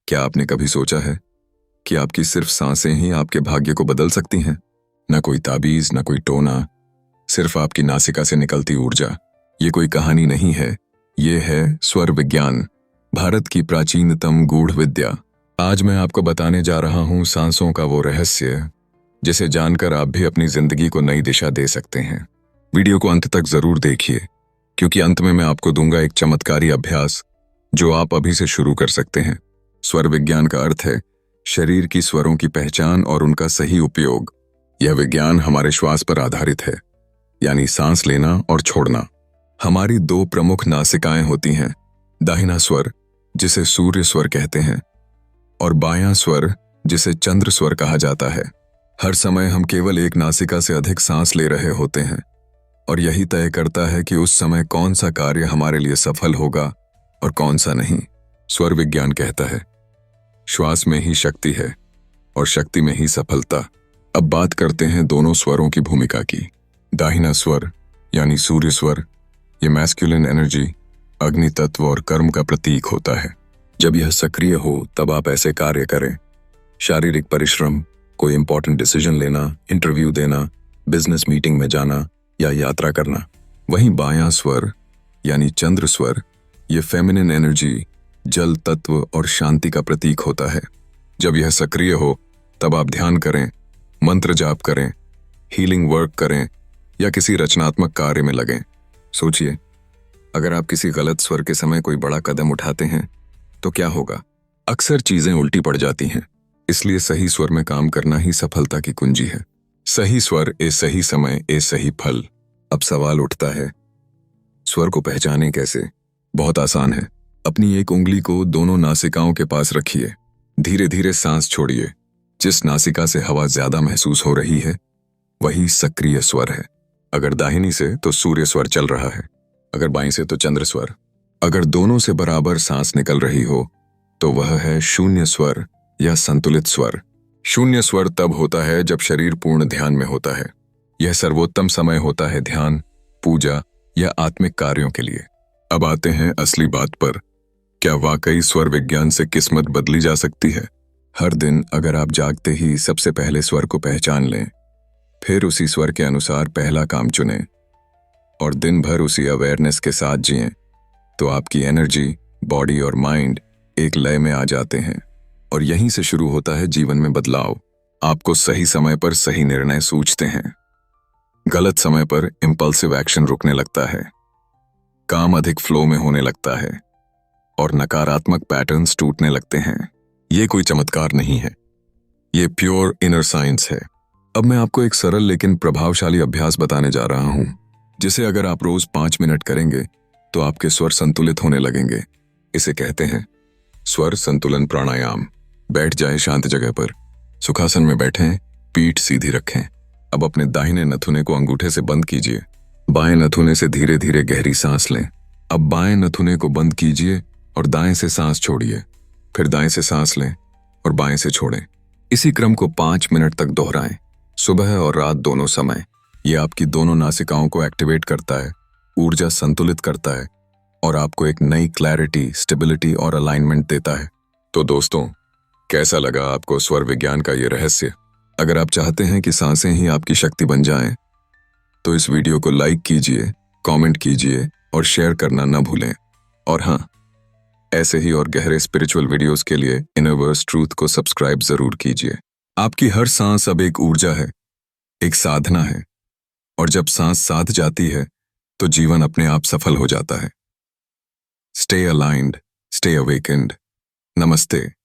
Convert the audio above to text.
क्या आपने कभी सोचा है कि आपकी सिर्फ सांसें ही आपके भाग्य को बदल सकती हैं? न कोई ताबीज, न कोई टोना, सिर्फ आपकी नासिका से निकलती ऊर्जा। ये कोई कहानी नहीं है, ये है स्वर विज्ञान, भारत की प्राचीनतम गूढ़ विद्या। आज मैं आपको बताने जा रहा हूं सांसों का वो रहस्य जिसे जानकर आप भी अपनी जिंदगी को नई दिशा दे सकते हैं। वीडियो को अंत तक जरूर देखिए, क्योंकि अंत में मैं आपको दूंगा एक चमत्कारी अभ्यास जो आप अभी से शुरू कर सकते हैं। स्वर विज्ञान का अर्थ है शरीर की स्वरों की पहचान और उनका सही उपयोग। यह विज्ञान हमारे श्वास पर आधारित है, यानी सांस लेना और छोड़ना। हमारी दो प्रमुख नासिकाएं होती हैं, दाहिना स्वर जिसे सूर्य स्वर कहते हैं और बायां स्वर जिसे चंद्र स्वर कहा जाता है। हर समय हम केवल एक नासिका से अधिक सांस ले रहे होते हैं और यही तय करता है कि उस समय कौन सा कार्य हमारे लिए सफल होगा और कौन सा नहीं। स्वर विज्ञान कहता है श्वास में ही शक्ति है और शक्ति में ही सफलता। अब बात करते हैं दोनों स्वरों की भूमिका की। दाहिना स्वर यानी सूर्य स्वर, ये मैस्कुलिन एनर्जी, अग्नि तत्व और कर्म का प्रतीक होता है। जब यह सक्रिय हो तब आप ऐसे कार्य करें, शारीरिक परिश्रम, कोई इंपॉर्टेंट डिसीजन लेना, इंटरव्यू देना, बिजनेस मीटिंग में जाना या यात्रा करना। वहीं बायां स्वर यानी चंद्र स्वर, ये फेमिनिन एनर्जी, जल तत्व और शांति का प्रतीक होता है। जब यह सक्रिय हो तब आप ध्यान करें, मंत्र जाप करें, हीलिंग वर्क करें या किसी रचनात्मक कार्य में लगें। सोचिए, अगर आप किसी गलत स्वर के समय कोई बड़ा कदम उठाते हैं तो क्या होगा? अक्सर चीजें उल्टी पड़ जाती हैं। इसलिए सही स्वर में काम करना ही सफलता की कुंजी है। सही स्वर ए सही समय ए सही फल। अब सवाल उठता है, स्वर को पहचानें कैसे? बहुत आसान है। अपनी एक उंगली को दोनों नासिकाओं के पास रखिए, धीरे धीरे सांस छोड़िए। जिस नासिका से हवा ज्यादा महसूस हो रही है वही सक्रिय स्वर है। अगर दाहिनी से तो सूर्य स्वर चल रहा है, अगर बाईं से तो चंद्र स्वर। अगर दोनों से बराबर सांस निकल रही हो तो वह है शून्य स्वर या संतुलित स्वर। शून्य स्वर तब होता है जब शरीर पूर्ण ध्यान में होता है। यह सर्वोत्तम समय होता है ध्यान, पूजा या आत्मिक कार्यों के लिए। अब आते हैं असली बात पर। क्या वाकई स्वर विज्ञान से किस्मत बदली जा सकती है? हर दिन अगर आप जागते ही सबसे पहले स्वर को पहचान लें, फिर उसी स्वर के अनुसार पहला काम चुनें और दिन भर उसी अवेयरनेस के साथ जिएं, तो आपकी एनर्जी, बॉडी और माइंड एक लय में आ जाते हैं और यहीं से शुरू होता है जीवन में बदलाव। आपको सही समय पर सही निर्णय सूझते हैं, गलत समय पर इंपल्सिव एक्शन रुकने लगता है, काम अधिक फ्लो में होने लगता है और नकारात्मक पैटर्न्स टूटने लगते हैं। ये कोई चमत्कार नहीं है, ये प्योर इनर साइंस है। अब मैं आपको एक सरल लेकिन प्रभावशाली अभ्यास बताने जा रहा हूं, जिसे अगर आप रोज 5 मिनट करेंगे तो आपके स्वर संतुलित होने लगेंगे। इसे कहते हैं स्वर संतुलन प्राणायाम। बैठ जाएं शांत जगह पर, सुखासन में बैठें, पीठ सीधी रखें। अब अपने दाहिने नथुने को अंगूठे से बंद कीजिए, बाएं नथुने से धीरे धीरे गहरी सांस लें। अब बाएं नथुने को बंद कीजिए और दाएं से सांस छोड़िए, फिर दाएं से सांस लें और बाएं से छोड़ें। इसी क्रम को 5 मिनट तक दोहराएं, सुबह और रात दोनों समय। ये आपकी दोनों नासिकाओं को एक्टिवेट करता है, ऊर्जा संतुलित करता है और आपको एक नई क्लैरिटी, स्टेबिलिटी और अलाइनमेंट देता है। तो दोस्तों, कैसा लगा आपको स्वर विज्ञान का ये रहस्य? अगर आप चाहते हैं कि सांसें ही आपकी शक्ति बन जाएं, तो इस वीडियो को लाइक कीजिए, कमेंट कीजिए और शेयर करना न भूलें। और हाँ, ऐसे ही और गहरे स्पिरिचुअल वीडियोस के लिए इनवर्स ट्रूथ को सब्सक्राइब जरूर कीजिए। आपकी हर सांस अब एक ऊर्जा है, एक साधना है, और जब सांस साध जाती है तो जीवन अपने आप सफल हो जाता है। Stay aligned, stay awakened. नमस्ते।